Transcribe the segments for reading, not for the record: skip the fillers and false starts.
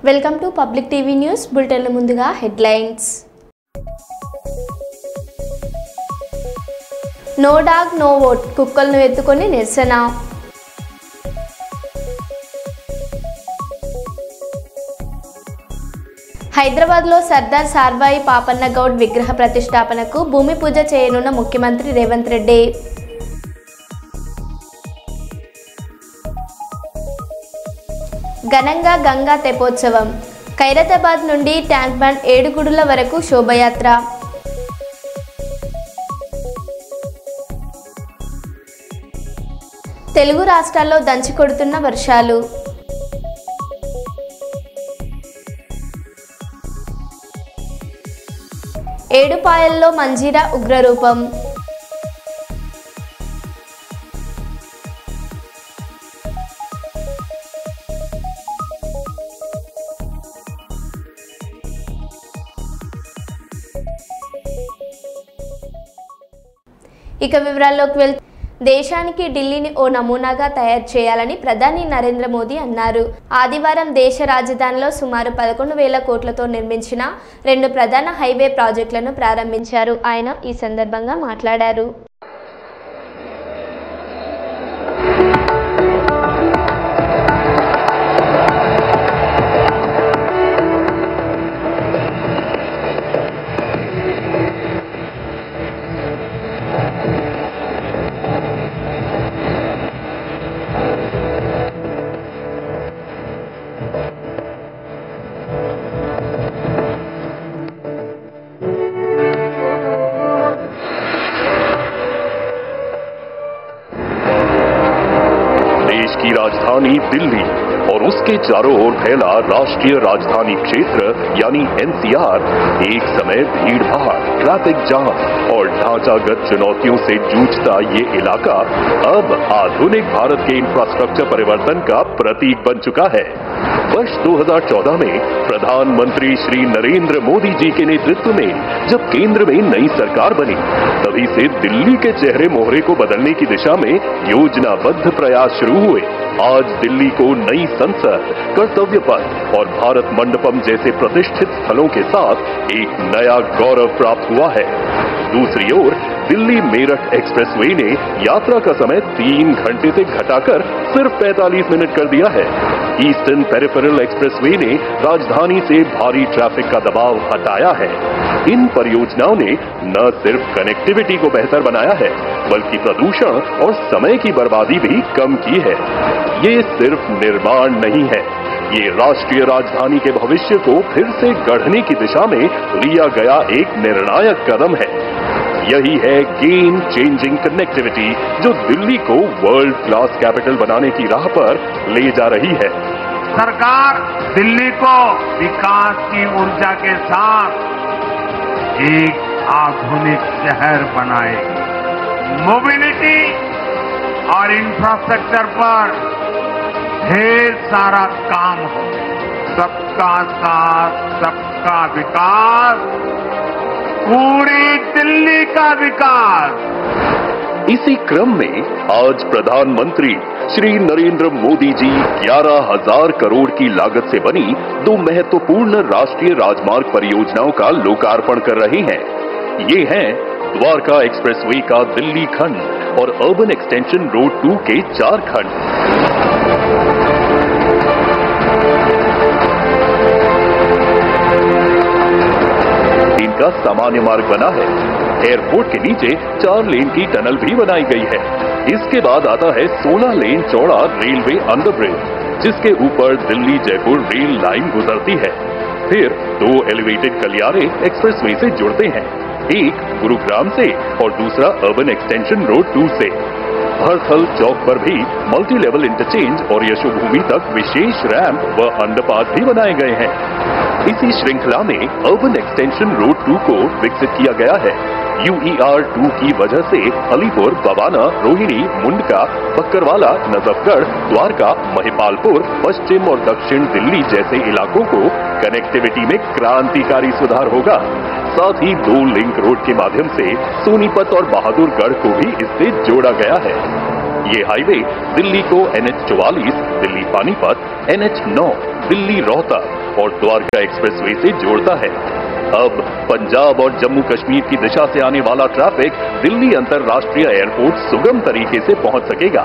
Welcome to public TV news bulletin ముందుగా headlines. No dog no vote కుక్కలను ఎత్తుకొని నిరసన. హైదరాబాద్లో సర్దార్ సార్వాయి పాపన్న గౌడ్ విగ్రహ ప్రతిష్టాపనకు భూమి పూజ చేయనున్న ముఖ్యమంత్రి రేవంత్ రెడ్డి. ఘనంగా గంగా తెప్పోత్సవం. ఖైరతాబాద్ నుండి ట్యాంక్ బండ్ ఏడుగుడుల వరకు శోభయాత్ర. తెలుగు రాష్ట్రాల్లో దంచి కొడుతున్న వర్షాలు. ఏడుపాయల్లో మంజీరా ఉగ్రరూపం. ఇక వివరాల్లోకి వెళ్తే దేశానికి ఢిల్లీని ఓ నమూనాగా తయారు చేయాలని ప్రధాని నరేంద్ర మోదీ అన్నారు. ఆదివారం దేశ రాజధానిలో సుమారు 11,000 కోట్లతో నిర్మించిన 2 ప్రధాన హైవే ప్రాజెక్టులను ప్రారంభించారు. ఆయన ఈ సందర్భంగా మాట్లాడారు. की राजधानी दिल्ली और उसके चारों ओर फैला राष्ट्रीय राजधानी क्षेत्र यानी एनसीआर एक समय भीड़-भाड़, ट्रैफिक जाम और ढांचागत चुनौतियों से जूझता ये इलाका अब आधुनिक भारत के इंफ्रास्ट्रक्चर परिवर्तन का प्रतीक बन चुका है। वर्ष 2014 में प्रधानमंत्री श्री नरेंद्र मोदी जी के नेतृत्व में जब केंद्र में नई सरकार बनी, तभी से दिल्ली के चेहरे मोहरे को बदलने की दिशा में योजनाबद्ध प्रयास शुरू हुए। आज दिल्ली को नई संसद, कर्तव्य पथ और भारत मंडपम जैसे प्रतिष्ठित स्थलों के साथ एक नया गौरव प्राप्त हुआ है। दूसरी ओर दिल्ली मेरठ एक्सप्रेसवे ने यात्रा का समय 3 घंटे से घटाकर सिर्फ 45 मिनट कर दिया है। ईस्टर्न पेरिफेरल एक्सप्रेसवे ने राजधानी से भारी ट्रैफिक का दबाव हटाया है। इन परियोजनाओं ने न सिर्फ कनेक्टिविटी को बेहतर बनाया है, बल्कि प्रदूषण और समय की बर्बादी भी कम की है। ये सिर्फ निर्माण नहीं है, ये राष्ट्रीय राजधानी के भविष्य को फिर से गढ़ने की दिशा में लिया गया एक निर्णायक कदम है। यही है गेम चेंजिंग कनेक्टिविटी जो दिल्ली को वर्ल्ड क्लास कैपिटल बनाने की राह पर ले जा रही है। सरकार दिल्ली को विकास की ऊर्जा के साथ एक आधुनिक शहर बनाएगी। मोबिलिटी और इंफ्रास्ट्रक्चर पर ढेर सारा काम हो। सबका साथ, सबका विकास, पूरी दिल्ली का विकास। इसी क्रम में आज प्रधानमंत्री श्री नरेंद्र मोदी जी 11,000 करोड़ की लागत से बनी 2 महत्वपूर्ण राष्ट्रीय राजमार्ग परियोजनाओं का लोकार्पण कर रहे हैं। ये हैं द्वारका एक्सप्रेसवे का दिल्ली खंड और अर्बन एक्सटेंशन रोड 2 के 4 खंड। इनका सामान्य मार्ग बना है। एयरपोर्ट के नीचे 4 लेन की टनल भी बनाई गई है। इसके बाद आता है 16 लेन चौड़ा रेलवे अंडरब्रिज, जिसके ऊपर दिल्ली जयपुर रेल लाइन गुजरती है। फिर 2 एलिवेटेड गलियारे एक्सप्रेसवे से जुड़ते हैं, एक गुरुग्राम से और दूसरा अर्बन एक्सटेंशन रोड 2 से। हरथल चौक पर भी मल्टी लेवल इंटरचेंज और यशोभूमि तक विशेष रैंप व अंडरपास भी बनाए गए हैं। इसी श्रृंखला में अर्बन एक्सटेंशन रोड 2 को विकसित किया गया है। UER 2 की वजह से अलीपुर, बवाना, रोहिणी, मुंडका, बक्करवाला, नजफगढ़, द्वारका, महिपालपुर, पश्चिम और दक्षिण दिल्ली जैसे इलाकों को कनेक्टिविटी में क्रांतिकारी सुधार होगा। साथ ही 2 लिंक रोड के माध्यम से सोनीपत और बहादुरगढ़ को भी इससे जोड़ा गया है। ये हाईवे दिल्ली को NH 44, दिल्ली पानीपत, NH 9, दिल्ली रोहतक, और द्वारका एक्सप्रेसवे से जोड़ता है। अब पंजाब और जम्मू कश्मीर की दिशा से आने वाला ट्रैफिक दिल्ली अंतर्राष्ट्रीय एयरपोर्ट सुगम तरीके से पहुंच सकेगा।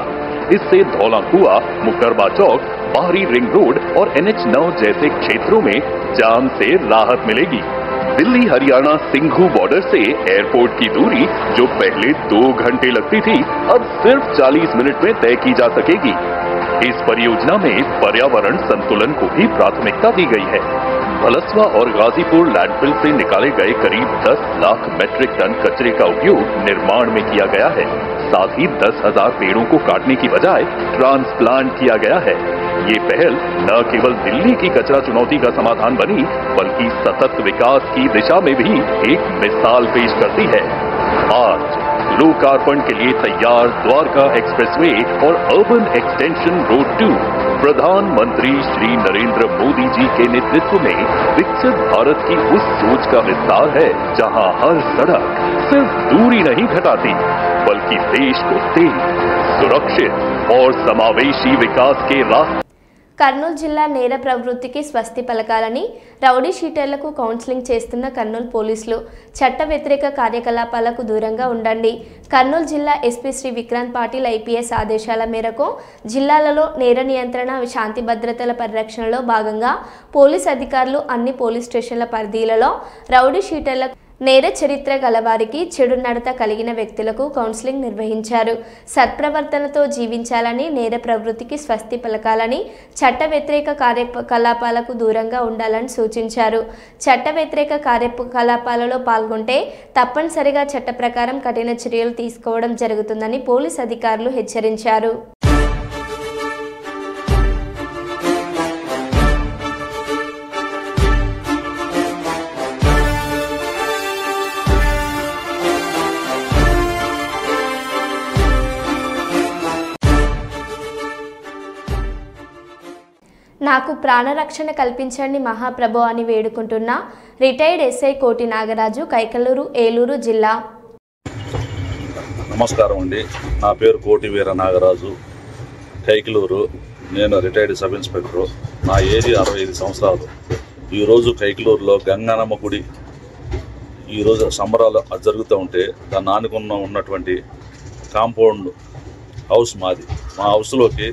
इससे धौलाकुआ, मुकरबा चौक, बाहरी रिंग रोड और NH9 जैसे क्षेत्रों में जाम से राहत मिलेगी। दिल्ली हरियाणा सिंघू बॉर्डर से एयरपोर्ट की दूरी जो पहले 2 घंटे लगती थी, अब सिर्फ 40 मिनट में तय की जा सकेगी। इस परियोजना में पर्यावरण संतुलन को भी प्राथमिकता दी गई है। भलसवा और गाजीपुर लैंडफिल से निकाले गए करीब 10 लाख मेट्रिक टन कचरे का उपयोग निर्माण में किया गया है। साथ ही 10,000 पेड़ों को काटने की बजाय ट्रांसप्लांट किया गया है। ये पहल न केवल दिल्ली की कचरा चुनौती का समाधान बनी, बल्कि सतत विकास की दिशा में भी एक मिसाल पेश करती है। आज लोकार्पण के लिए तैयार द्वारका एक्सप्रेसवे और अर्बन एक्सटेंशन रोड 2 प्रधानमंत्री श्री नरेंद्र मोदी जी के नेतृत्व में विकसित भारत की उस सोच का विस्तार है, जहां हर सड़क सिर्फ दूरी नहीं घटाती, बल्कि देश को तेज, सुरक्षित और समावेशी विकास के रास्ते। కర్నూలు జిల్లా నేర ప్రవృత్తికి స్వస్తి పలకాలని రౌడీ షీటర్లకు కౌన్సిలింగ్ చేస్తున్న కర్నూలు పోలీసులు చట్ట వ్యతిరేక కార్యకలాపాలకు దూరంగా ఉండండి. కర్నూలు జిల్లా ఎస్పీ శ్రీ విక్రాంత్ పాటిల్ ఐపీఎస్ ఆదేశాల మేరకు జిల్లాలలో నేర నియంత్రణ, శాంతి భద్రతల పరిరక్షణలో భాగంగా పోలీస్ అధికారులు అన్ని పోలీస్ స్టేషన్ల పరిధిలలో రౌడీ షీటర్లకు, నేర చరిత్ర గలవారికి, చెడు నడత కలిగిన వ్యక్తులకు కౌన్సిలింగ్ నిర్వహించారు. సత్ప్రవర్తనతో జీవించాలని, నేర ప్రవృత్తికి స్వస్తి పలకాలని, చట్ట వ్యతిరేక కార్యకలాపాలకు దూరంగా ఉండాలని సూచించారు. చట్ట వ్యతిరేక కార్యకలాపాలలో పాల్గొంటే తప్పనిసరిగా చట్ట ప్రకారం కఠిన చర్యలు తీసుకోవడం జరుగుతుందని పోలీస్ అధికారులు హెచ్చరించారు. నాకు ప్రాణరక్షణ కల్పించండి మహాప్రభు అని వేడుకుంటున్న రిటైర్డ్ ఎస్ఐ కోటి నాగరాజు, కైకలూరు, ఏలూరు జిల్లా. నమస్కారం అండి. నా పేరు కోటి వీర నాగరాజు, కైకలూరు. నేను రిటైర్డ్ సబ్ ఇన్స్పెక్టరు. నా ఏజ్ 65 సంవత్సరాలు. ఈరోజు కైకలూరులో గంగానమ్మ గుడి ఈరోజు సంబరాలు జరుగుతూ ఉంటే దాన్ని ఆనుకున్న ఉన్నటువంటి కాంపౌండ్ హౌస్ మాది. మా హౌస్లోకి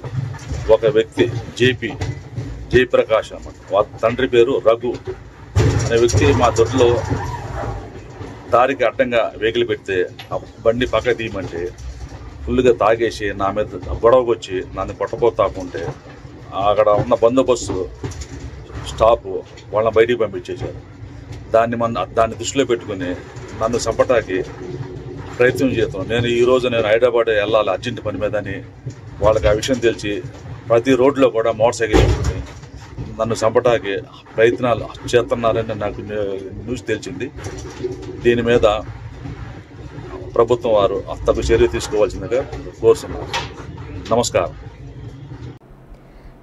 ఒక వ్యక్తి జయప్రకాష్ అన్నమాట, వాళ్ళ తండ్రి పేరు రఘు అనే వ్యక్తి మా దొడ్లో దారికి అడ్డంగా వెహికల్ పెడితే ఆ బండి పక్క తీయమంటే ఫుల్గా తాగేసి నా మీద గొడవకు వచ్చి నన్ను కొట్టపోతాకుంటే అక్కడ ఉన్న బందోబస్తు స్టాఫ్ వాళ్ళని బయటికి పంపించేశారు. దాన్ని దృష్టిలో పెట్టుకుని నన్ను చంపటానికి ప్రయత్నం చేస్తాను. నేను హైదరాబాద్ వెళ్ళాలి అర్జెంట్ పని మీద అని వాళ్ళకి ఆ విషయం తెలిసి ప్రతి రోడ్లో కూడా మోటార్ సైకిల్ వేసుకుని నన్ను చంపటానికి ప్రయత్నాలు చేస్తున్నారని నాకు న్యూస్ తెలిసింది. దీని మీద ప్రభుత్వం వారు తగు చర్య తీసుకోవాల్సిందిగా కోరుతున్నారు. నమస్కారం.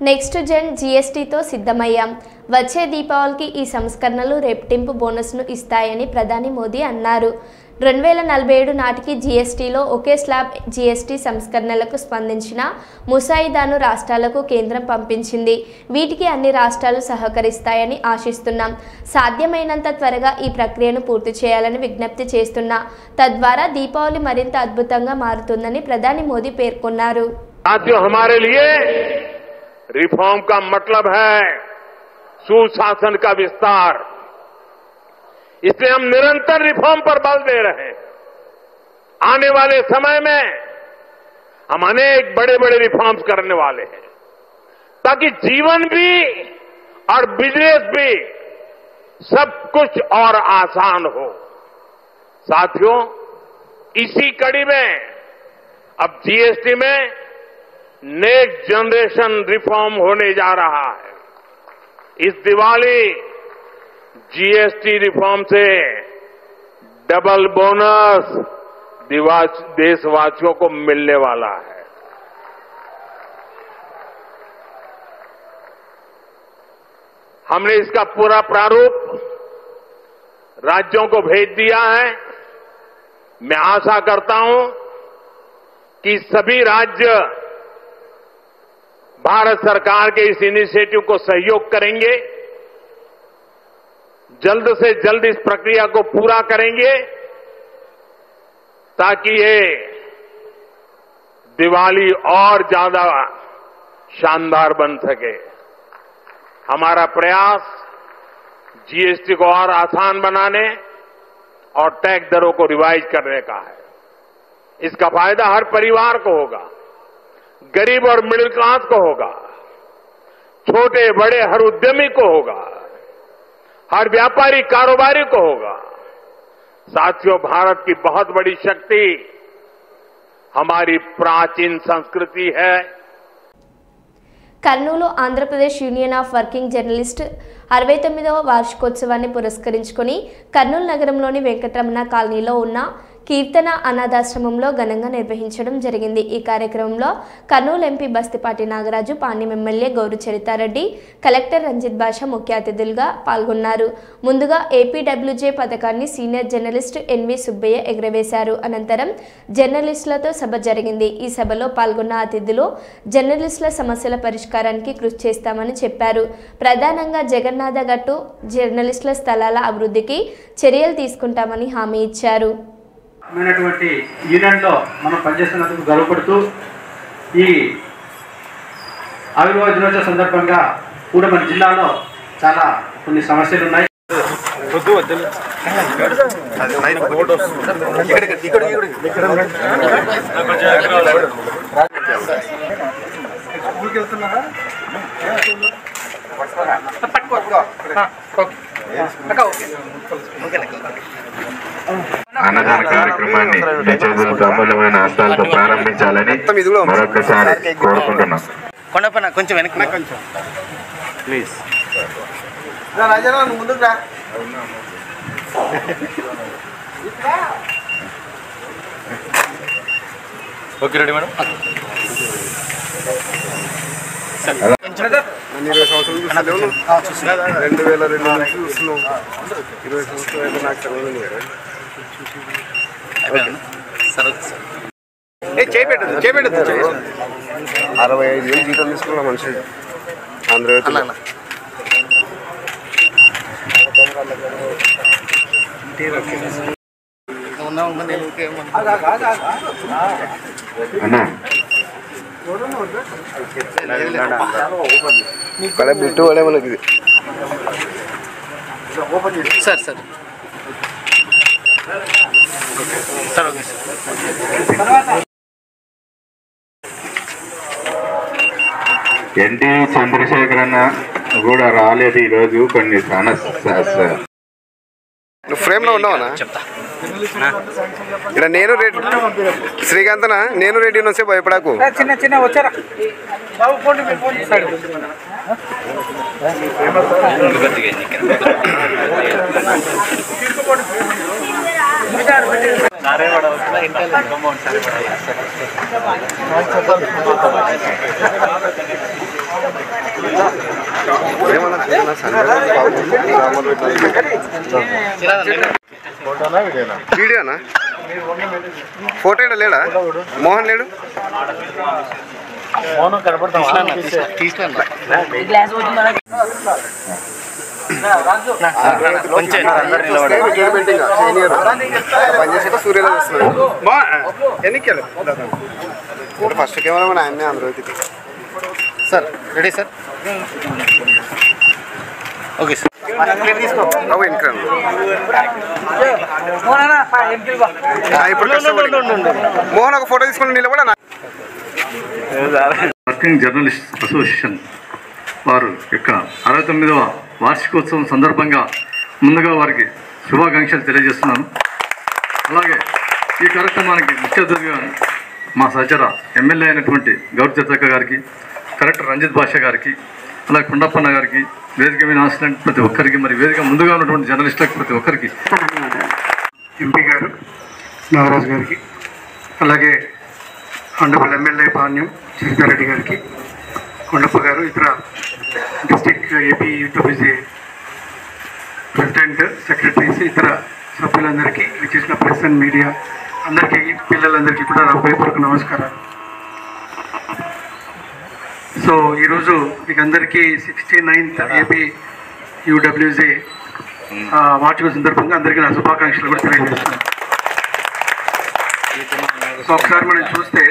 నెక్స్ట్ జెన్ జీఎస్టీతో సిద్ధమయ్యాం. వచ్చే దీపావళికి ఈ సంస్కరణలు రెట్టింపు బోనస్ను ఇస్తాయని ప్రధాని మోదీ అన్నారు. 2047 నాటికి జీఎస్టీలో ఒకే స్లాబ్ జీఎస్టీ సంస్కరణలకు స్పందించిన ముసాయిదాను రాష్ట్రాలకు కేంద్రం పంపించింది. వీటికి అన్ని రాష్ట్రాలు సహకరిస్తాయని ఆశిస్తున్నాం. సాధ్యమైనంత త్వరగా ఈ ప్రక్రియను పూర్తి చేయాలని విజ్ఞప్తి చేస్తున్నా. తద్వారా దీపావళి మరింత అద్భుతంగా మారుతుందని ప్రధాని మోదీ పేర్కొన్నారు. रिफॉर्म का मतलब है सुशासन का विस्तार. इसलिए हम निरंतर रिफॉर्म पर बल दे रहे हैं. आने वाले समय में हम अनेक बड़े बड़े रिफॉर्म्स करने वाले हैं ताकि जीवन भी और बिजनेस भी सब कुछ और आसान हो. साथियों, इसी कड़ी में अब जीएसटी में नेक्स्ट जनरेशन रिफॉर्म होने जा रहा है. इस दिवाली जीएसटी रिफॉर्म से डबल बोनस देशवासियों को मिलने वाला है. हमने इसका पूरा प्रारूप राज्यों को भेज दिया है. मैं आशा करता हूं कि सभी राज्य भारत सरकार के इस इनिशिएटिव को सहयोग करेंगे जल्द से जल्द इस प्रक्रिया को पूरा करेंगे ताकि ये दिवाली और ज्यादा शानदार बन सके। हमारा प्रयास जीएसटी को और आसान बनाने और टैक्स दरों को रिवाइज करने का है। इसका फायदा हर परिवार को होगा, गरीब और मिडिल क्लास को होगा, छोटे बड़े हर उद्यमी को होगा, हर व्यापारी कारोबारी को होगा। साथियों, भारत की बहुत बड़ी शक्ति हमारी प्राचीन संस्कृति है। Kurnool Andhra Pradesh union of working journalist 69వ వార్షికోత్సవాన్ని పురస్కరించుకొని కర్నూలు నగరంలోని వెంకటరమణ కాలనీలో ఉన్న కీర్తన అనాథాశ్రమంలో ఘనంగా నిర్వహించడం జరిగింది। ఈ కార్యక్రమంలో Kurnool MP Bastipati Nagaraju, Panyam MLA Gowru Charitha Reddy, collector Ranjith Basha ముఖ్య అతిథులుగా పాల్గొన్నారు। ముందుగా ఏపీడబ్ల్యూజే పథకాన్ని సీనియర్ జర్నలిస్ట్ ఎన్వి సుబ్బయ్య ఎగురవేశారు। అనంతరం జర్నలిస్టులతో సభ జరిగింది। ఈ సభలో పాల్గొన్న అతిథులు జర్నలిస్టుల సమస్యల పరిష్కారానికి కృషి చేస్తామని చెప్పారు। ప్రధానంగా జగన్నాథ గట్టు జర్నలిస్టుల స్థలాల అభివృద్ధికి చర్యలు తీసుకుంటామని హామీ ఇచ్చారు। యూనియన్లో మనం పనిచేస్తున్నందుకు గర్వపడుతూ ఈ ఆవిర్భావ దినోత్సవ సందర్భంగా కూడా మన జిల్లాలో చాలా కొన్ని సమస్యలు ఉన్నాయి। అన్నదాన కార్యక్రమాన్ని మీ చేతులతో అమూల్యమైన హస్తాలతో ప్రారంభించాలని మరొకసారి కోరుకుంటున్నాం। కొంచెం వెనక్కి ప్లీజ్। ముందుకు రా। Okay, ready madam. 20 సంవత్సరాలు చూస్తున్నావు, 2002 నుంచి చూస్తున్నావు, 20 సంవత్సరాలు అయితే నాకు చదవలేదు కదా। చేపెట్టదు 65,000 జీతం తీసుకున్న మనిషి ఆంధ్రజ్యోతి కళ బిట్టు పడే మనకి ఇది sir sir sir okay sir. NT Chandrashekar అన్న కూడా రాలేదు ఈరోజు కొన్ని సమస్య। నువ్వు ఫ్రేమ్ లో ఉన్నావనా? చెప్తా। ఇక్కడ నేను రెడ్డి శ్రీకాంతనా, నేను రెడ్డి వస్తే భయపడాకు। చిన్న చిన్న వచ్చారా బాబు, ఫోన్ వీడియోనా? ఫోటో లేడా? మోహన్ లేడు? పనిచేసాక సూర్యలో చేస్తున్నాడు ఎన్నికలు ఫస్ట్ కెమెరా మన ఆయన్నే ఆంధ్రజ్యోతికి sir. Ready sir? Okay sir. అవు వెనక ఇప్పుడు మోహన్ ఒక ఫోటో తీసుకుని నిలబడ। వర్కింగ్ జర్నలిస్ట్ అసోసియేషన్ వారు యొక్క 69వ వార్షికోత్సవం సందర్భంగా ముందుగా వారికి శుభాకాంక్షలు తెలియజేస్తున్నాను। అలాగే ఈ కార్యక్రమానికి ముఖ్య అతిథిగా మా సహచర ఎమ్మెల్యే అయినటువంటి గౌరు చరితక్క గారికి, కలెక్టర్ రంజిత్ బాషా గారికి, అలాగే కొండప్పన్న గారికి, వేదిక మీద ఆశించిన ప్రతి ఒక్కరికి, మరి వేదిక ముందుగా ఉన్నటువంటి జర్నలిస్టులకు ప్రతి ఒక్కరికి, ఎంపీ గారు నాగరాజు గారికి, అలాగే ఆనరబుల్ ఎమ్మెల్యే పాణ్యం చరితారెడ్డి గారికి, కొండప్ప గారు, ఇతర district AP YouTube president, secretaries, ఇతర సభ్యులందరికీ, విచ్చేసిన ప్రెస్ అండ్ మీడియా అందరికీ, పిల్లలందరికీ కూడా నా హృదయపూర్వక నమస్కారాలు। సో ఈరోజు మీకు అందరికీ 69th ఏపీ యూడబ్ల్యూజే వార్షిక సందర్భంగా అందరికీ నా శుభాకాంక్షలు కూడా తెలియజేస్తాను. సో ఒకసారి మనం చూస్తే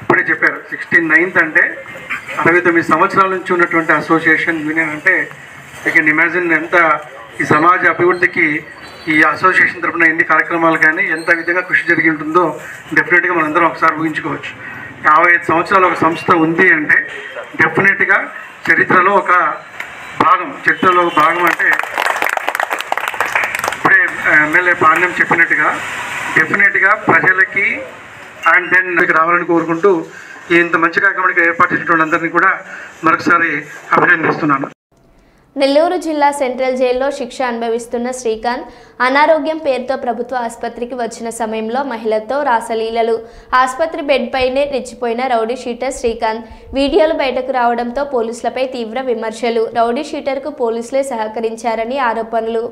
ఇప్పుడే చెప్పారు 69th అంటే 69 సంవత్సరాల నుంచి ఉన్నటువంటి అసోసియేషన్ యూనియన్ అంటే యూ కెన్ ఇమాజిన్ ఎంత ఈ సమాజ అభివృద్ధికి ఈ అసోసియేషన్ తరఫున ఎన్ని కార్యక్రమాలు కానీ ఎంత విధంగా కృషి జరిగి ఉంటుందో డెఫినెట్గా మనందరం ఒకసారి ఊహించుకోవచ్చు. 55 సంవత్సరాలు ఒక సంస్థ ఉంది అంటే డెఫినెట్గా చరిత్రలో ఒక భాగం అంటే ఇప్పుడే ఎమ్మెల్యే పార్యం చెప్పినట్టుగా డెఫినెట్గా ప్రజలకి అండ్ దెన్ రావాలని కోరుకుంటూ ఇంత మంచి కార్యక్రమానికి ఏర్పాటు చేసినటువంటి అందరినీ కూడా మరొకసారి అభినందిస్తున్నాను. నెల్లూరు జిల్లా సెంట్రల్ జైల్లో శిక్ష అనుభవిస్తున్న శ్రీకాంత్ అనారోగ్యం పేరుతో ప్రభుత్వ ఆసుపత్రికి వచ్చిన సమయంలో మహిళతో రాసలీలలు. ఆసుపత్రి బెడ్ పైనే రెచ్చిపోయిన రౌడీ షీటర్ శ్రీకాంత్. వీడియోలు బయటకు రావడంతో పోలీసులపై తీవ్ర విమర్శలు. రౌడీ షీటర్కు పోలీసులే సహకరించారని ఆరోపణలు.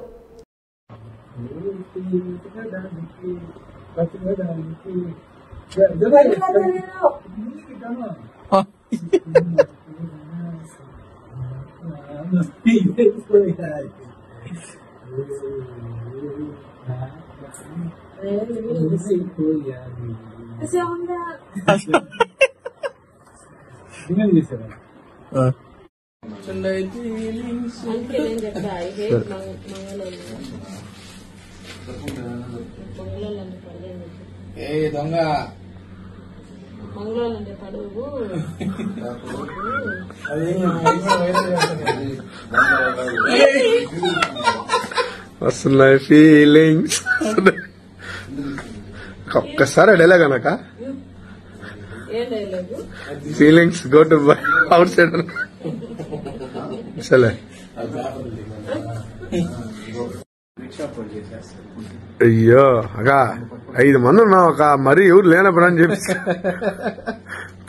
దొంగ మంగళవారం పడువు వస్తున్నాయి ఫీలింగ్స్. ఒక్కసారి డైలాగ్ అనక feelings go to out side సరే. అయ్యో అగా 5 మంది ఉన్నాం ఒక మరీ ఎవరు లేనప్పుడు అని చెప్పి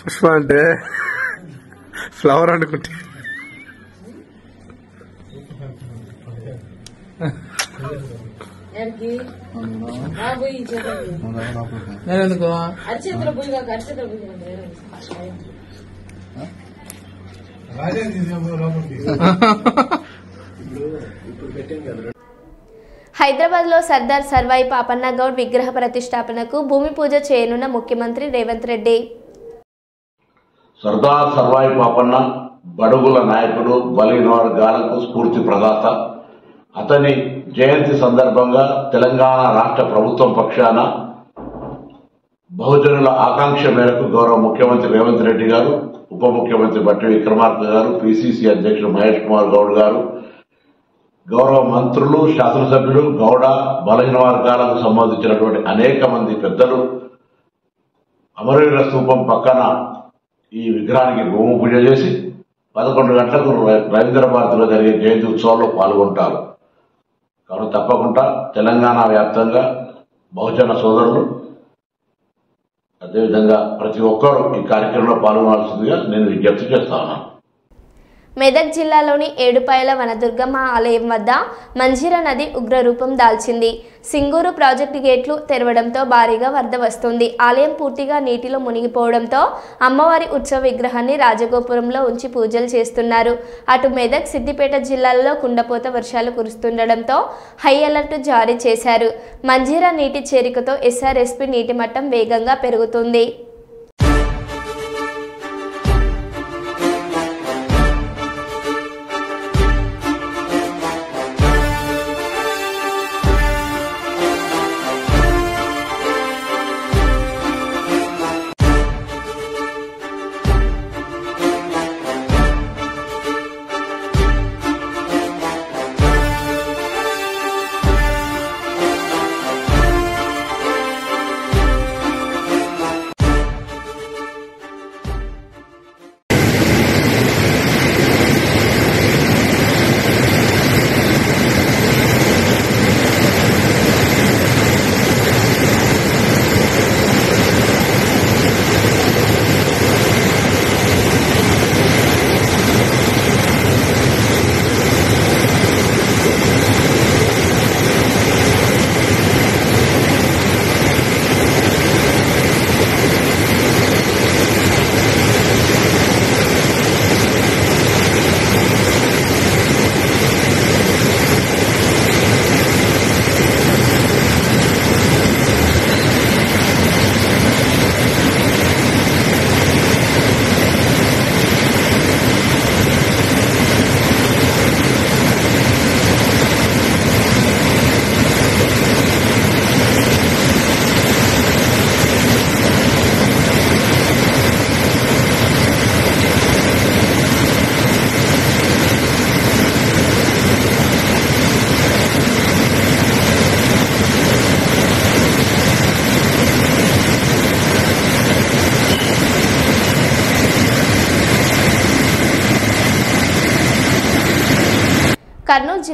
పుష్ప అంటే ఫ్లవర్ అనుకుంటే నేనెందుకు హైదరాబాద్లో సర్దార్ సర్వాయి పాపన్న గౌడ్ విగ్రహ ప్రతిష్టాపనకు భూమి పూజ చేయనున్న ముఖ్యమంత్రి రేవంత్ రెడ్డి. సర్దార్ సర్వాయి పాపన్న బడుగుల నాయకుడు, బలహీన వర్గాలకు స్ఫూర్తి ప్రదాత. అతని జయంతి సందర్భంగా తెలంగాణ రాష్ట్ర ప్రభుత్వం పక్షాన బహుజనుల ఆకాంక్ష మేరకు గౌరవ ముఖ్యమంత్రి రేవంత్ రెడ్డి గారు, ఉప ముఖ్యమంత్రి బట్టి విక్రమార్క గారు, పిసిసి అధ్యక్షుడు మహేష్ కుమార్ గౌడ్ గారు, గౌరవ మంత్రులు, శాసనసభ్యులు, గౌడ బలహీన వర్గాలకు సంబంధించినటువంటి అనేక మంది పెద్దలు అమరవీరుల స్తూపం పక్కన ఈ విగ్రహానికి భూమి పూజ చేసి 11 గంటలకు రవీంద్ర భారతిలో జరిగే జయంతి ఉత్సవాల్లో పాల్గొంటారు. కాబట్టి తప్పకుండా తెలంగాణ వ్యాప్తంగా బహుజన సోదరులు అదేవిధంగా ప్రతి ఒక్కరూ ఈ కార్యక్రమంలో పాల్గొనాల్సిందిగా నేను విజ్ఞప్తి చేస్తా ఉన్నాను. మెదక్ జిల్లాలోని ఏడుపాయల వనదుర్గమ్మ ఆలయం వద్ద మంజీరా నది ఉగ్రరూపం దాల్చింది. సింగూరు ప్రాజెక్టు గేట్లు తెరవడంతో భారీగా వరద వస్తుంది. ఆలయం పూర్తిగా నీటిలో మునిగిపోవడంతో అమ్మవారి ఉత్సవ విగ్రహాన్ని రాజగోపురంలో ఉంచి పూజలు చేస్తున్నారు. అటు మెదక్, సిద్దిపేట జిల్లాలలో కుండపోత వర్షాలు కురుస్తుండటంతో హై అలర్ట్ జారీ చేశారు. మంజీరా నీటి చేరికతో ఎస్ఆర్ఎస్పీ నీటి మట్టం వేగంగా పెరుగుతుంది.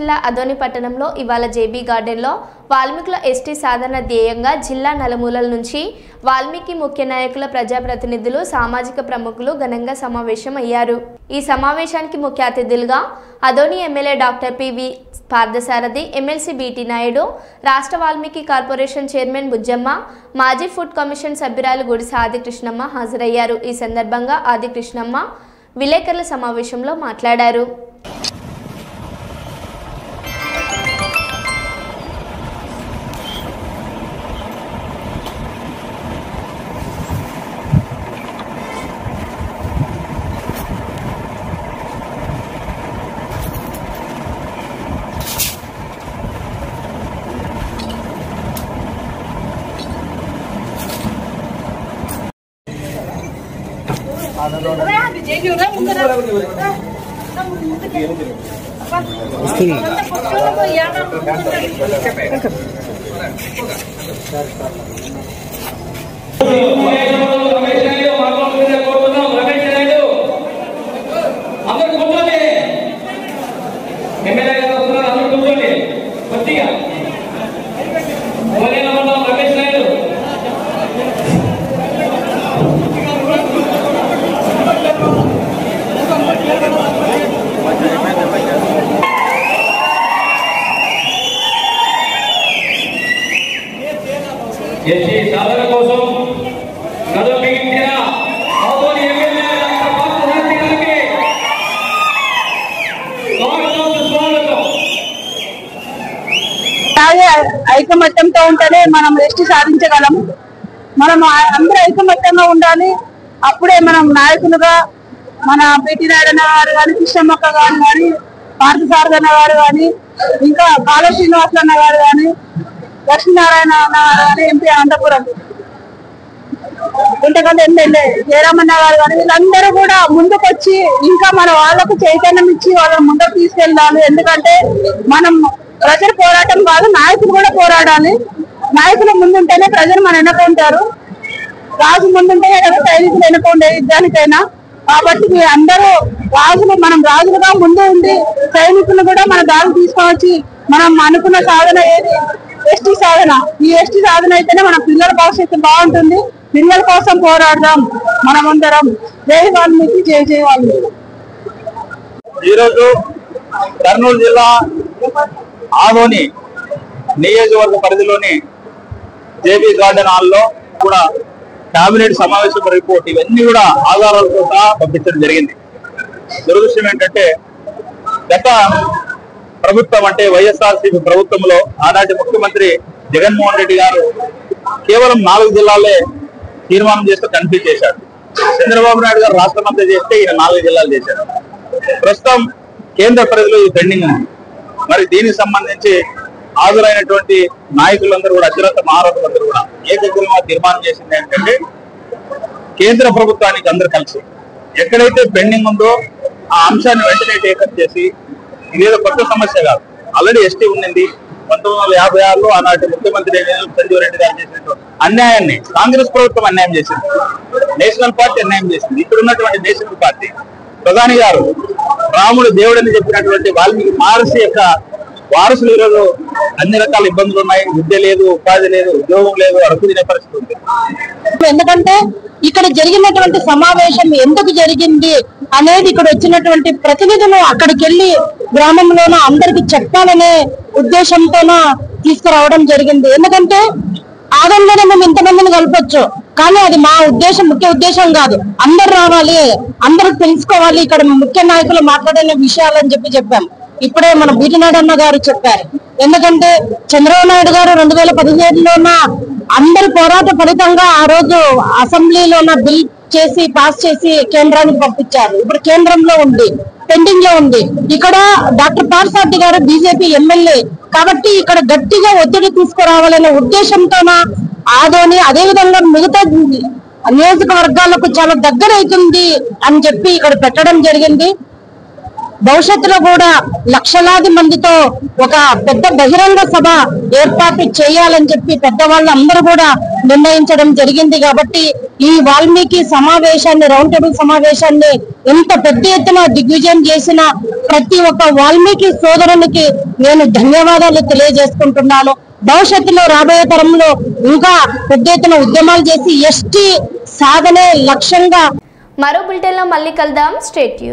జిల్లా అదోని పట్టణంలో ఇవాళ జేబీ గార్డెన్లో వాల్మీకుల ఎస్టీ సాధన ధ్యేయంగా జిల్లా నలుమూలల నుంచి వాల్మీకి ముఖ్య నాయకుల, ప్రజాప్రతినిధులు, సామాజిక ప్రముఖులు ఘనంగా సమావేశం అయ్యారు. ఈ సమావేశానికి ముఖ్య అతిథులుగా Adoni MLA doctor PV Parthasarathi, MLC BT Naidu, రాష్ట్ర వాల్మీకి కార్పొరేషన్ చైర్మన్ బుజ్జమ్మ, మాజీ ఫుడ్ కమిషన్ సభ్యురాలు గుడిస ఆదికృష్ణమ్మ హాజరయ్యారు. ఈ సందర్భంగా ఆదికృష్ణమ్మ విలేకరుల సమావేశంలో మాట్లాడారు. ఐకమత్యంతో ఉంటేనే మనం ఎస్టీ సాధించగలం. మనం అందరూ ఐకమత్యంగా ఉండాలి. అప్పుడే మనం నాయకులుగా మన బీటీ నాయుడు గారు కానీ, కృష్ణమ్మక్క గారు కానీ, పార్థసారథి గారు కానీ, ఇంకా కాళ శ్రీనివాసన్న గారు కానీ, లక్ష్మీనారాయణ అన్న గారు కానీ, ఎంపీ అనంతపురం ఇంతకంటే ఎమ్మెల్యే జయరామన్న గారు కానీ, వీళ్ళందరూ కూడా ముందుకొచ్చి ఇంకా మన వాళ్ళకు చైతన్యం ఇచ్చి వాళ్ళని ముందుకు తీసుకెళ్ళాలి. ఎందుకంటే మనం ప్రజలు పోరాటం కాదు, నాయకులు కూడా పోరాడాలి. నాయకులు ముందుంటేనే ప్రజలు మన వెనకుంటారు. రాజు ముందుంటేనే సైనికులు వెనుకుండే యుద్ధానికైనా. కాబట్టి మీరు అందరూ రాజులు, మనం రాజులుగా ముందు ఉండి సైనికులు కూడా మన దారి తీసుకొచ్చి మనం అనుకున్న సాధన ఏది? ఎస్టీ సాధన. ఈ ఎస్టీ సాధన అయితేనే మన పిల్లల భవిష్యత్తు బాగుంటుంది. పిల్లల కోసం పోరాడదాం మనమందరం. జై వాల్మీకి, జై జై వాల్మీకి. ఈరోజు కర్నూలు జిల్లా ఆదోని నియోజకవర్గ పరిధిలోని జేబీ గార్డెన్ హాల్లో కూడా కేబినెట్ సమావేశం రిపోర్ట్ ఇవన్నీ కూడా ఆధారాలతో సహా పంపించడం జరిగింది. దురదృష్టం ఏంటంటే గత ప్రభుత్వం అంటే వైఎస్ఆర్సీపీ ప్రభుత్వంలో ఆనాటి ముఖ్యమంత్రి జగన్మోహన్ రెడ్డి గారు కేవలం 4 జిల్లాలే తీర్మానం చేస్తూ కన్ఫ్యూజ్ చేశారు. చంద్రబాబు నాయుడు గారు రాష్ట్రమంతా చేస్తే ఈయన 4 జిల్లాలు చేశారు. ప్రస్తుతం కేంద్ర పరిధిలో ఈ పెండింగ్ ఉంది. మరి దీనికి సంబంధించి హాజరైనటువంటి నాయకులందరూ కూడా, అత్యున్నత మహారథులందరూ కూడా ఏకగ్రీవంగా తీర్మానం చేసింది ఏంటంటే కేంద్ర ప్రభుత్వానికి అందరూ కలిసి ఎక్కడైతే పెండింగ్ ఉందో ఆ అంశాన్ని వెంటనే టేకప్ చేసి, ఇదేదో కొత్త సమస్య కాదు, ఆల్రెడీ ఎస్టీ ఉండింది. 1956లో ఆనాటి ముఖ్యమంత్రి సంజీవ్ రెడ్డి గారు చేసినటువంటి అన్యాయాన్ని కాంగ్రెస్ ప్రభుత్వం అన్యాయం చేసింది, నేషనల్ పార్టీ అన్యాయం చేసింది. ఇక్కడ ఉన్నటువంటి నేషనల్ పార్టీ ప్రధాని గారు రాముడు దేవుడని చెప్పినటువంటి వాల్మీకి మహర్షి యొక్క వారసులు ఈరోజు అన్ని రకాల ఇబ్బందులు ఉన్నాయి. విద్య లేదు, ఉపాధి లేదు, ఉద్యోగం లేదు, అడుగు తినే పరిస్థితి ఉంది. ఎందుకంటే ఇక్కడ జరిగినటువంటి సమావేశం ఎందుకు జరిగింది అనేది ఇక్కడ వచ్చినటువంటి ప్రతినిధులు అక్కడికి వెళ్లి గ్రామంలోనూ అందరికి చెప్పాలనే ఉద్దేశంతోన తీసుకురావడం జరిగింది. ఎందుకంటే ఆదంలోనే మేము ఇంతమందిని కలపొచ్చు, కానీ అది మా ఉద్దేశం, ముఖ్య ఉద్దేశం కాదు. అందరు రావాలి, అందరూ తెలుసుకోవాలి, ఇక్కడ ముఖ్య నాయకులు మాట్లాడే విషయాలని చెప్పాం. ఇప్పుడే మన బీటీ నాయుడు గారు చెప్పారు. ఎందుకంటే చంద్రబాబు నాయుడు గారు 2017లోన అందరి పోరాట ఫలితంగా ఆ రోజు అసెంబ్లీలోన బిల్ చేసి పాస్ చేసి కేంద్రానికి పంపించారు. ఇప్పుడు కేంద్రంలో ఉంది, పెండింగ్ లో ఉంది. ఇక్కడ డాక్టర్ పార్థసారథి గారు బీజేపీ ఎమ్మెల్యే కాబట్టి ఇక్కడ గట్టిగా ఒత్తిడి తీసుకురావాలనే ఉద్దేశంతోన ఆదోని, అదేవిధంగా మిగతా నియోజకవర్గాలకు చాలా దగ్గర అవుతుంది అని చెప్పి ఇక్కడ పెట్టడం జరిగింది. భవిష్యత్తులో కూడా లక్షలాది మందితో ఒక పెద్ద బహిరంగ సభ ఏర్పాటు చేయాలని చెప్పి పెద్దవాళ్ళు అందరూ కూడా నిర్ణయించడం జరిగింది. కాబట్టి ఈ వాల్మీకి సమావేశాన్ని, రౌండ్ టేబుల్ సమావేశాన్ని ఎంత పెద్ద ఎత్తున దిగ్విజయం చేసిన ప్రతి ఒక్క వాల్మీకి సోదరునికి నేను ధన్యవాదాలు తెలియజేసుకుంటున్నాను. భవిష్యత్తులో రాబోయే తరంలో ఇంకా పెద్ద ఎత్తున ఉద్యమాలు చేసి ఎస్టీ సాధనే లక్ష్యంగా మరో బులెటిన్లో మళ్ళీ కలుద్దాం. Stay tune.